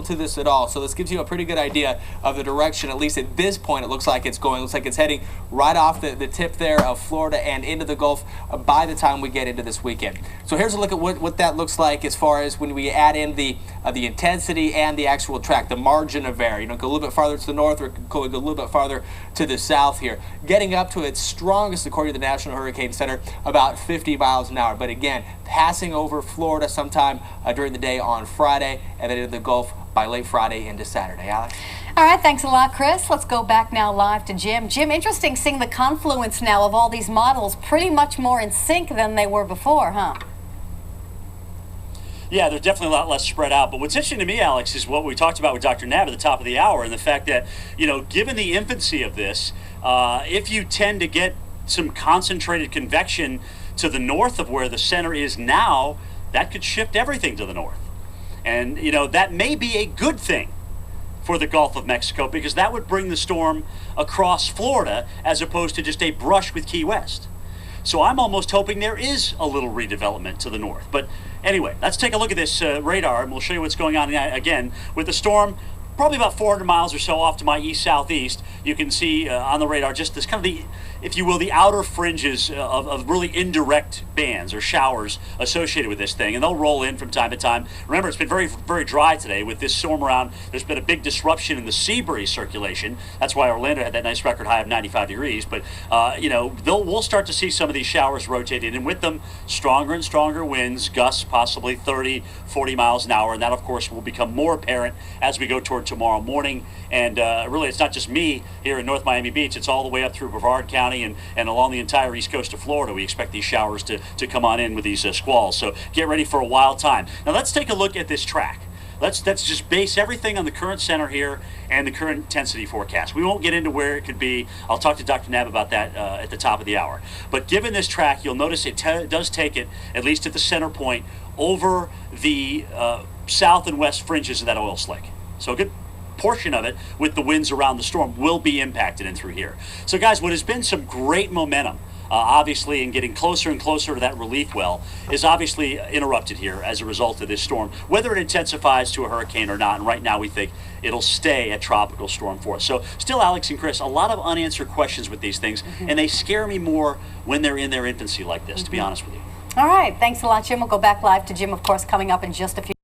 to this at all, so this gives you a pretty good idea of the direction. At least at this point it looks like it's going. It looks like it's heading right off the tip there of Florida and into the Gulf by the time we get into this weekend. So here's a look at what that looks like as far as when we add in the intensity and the actual track, the margin of error. Go a little bit farther to the north or go a little bit farther to the south here, getting up to its strongest according to the National Hurricane Center, about 50 miles an hour. But again, passing over Florida sometime during the day on Friday and then into the Gulf by late Friday into Saturday. Alex? All right, thanks a lot, Chris. Let's go back now live to Jim. Jim, interesting seeing the confluence now of all these models pretty much more in sync than they were before, huh? Yeah, they're definitely a lot less spread out. But what's interesting to me, Alex, is what we talked about with Dr. Nab at the top of the hour, and the fact that, given the infancy of this, if you tend to get some concentrated convection to the north of where the center is now, that could shift everything to the north. And, that may be a good thing for the Gulf of Mexico, because that would bring the storm across Florida as opposed to just a brush with Key West. So I'm almost hoping there is a little redevelopment to the north. But anyway, let's take a look at this radar, and we'll show you what's going on again with the storm. Probably about 400 miles or so off to my east-southeast. You can see on the radar just this kind of the, if you will, the outer fringes of really indirect bands or showers associated with this thing, and they'll roll in from time to time. Remember, it's been very, very dry today with this storm around. There's been a big disruption in the sea breeze circulation. That's why Orlando had that nice record high of 95 degrees. But, we'll start to see some of these showers rotated, and with them, stronger and stronger winds, gusts possibly 30, 40 miles an hour, and that, of course, will become more apparent as we go toward tomorrow morning. And really, it's not just me here in North Miami Beach. It's all the way up through Brevard County and along the entire east coast of Florida. We expect these showers to come on in with these squalls. So get ready for a wild time. Now let's take a look at this track. Let's just base everything on the current center here and the current intensity forecast. We won't get into where it could be. I'll talk to Dr. Nab about that at the top of the hour. But given this track, you'll notice it does take it, at least at the center point, over the south and west fringes of that oil slick. So a good portion of it, with the winds around the storm, will be impacted in through here. So guys, what has been some great momentum, obviously, in getting closer and closer to that relief well, is obviously interrupted here as a result of this storm, whether it intensifies to a hurricane or not. And right now we think it'll stay at tropical storm force. So still, Alex and Chris, a lot of unanswered questions with these things, and they scare me more when they're in their infancy like this, to be honest with you. All right, thanks a lot, Jim. We'll go back live to Jim, of course, coming up in just a few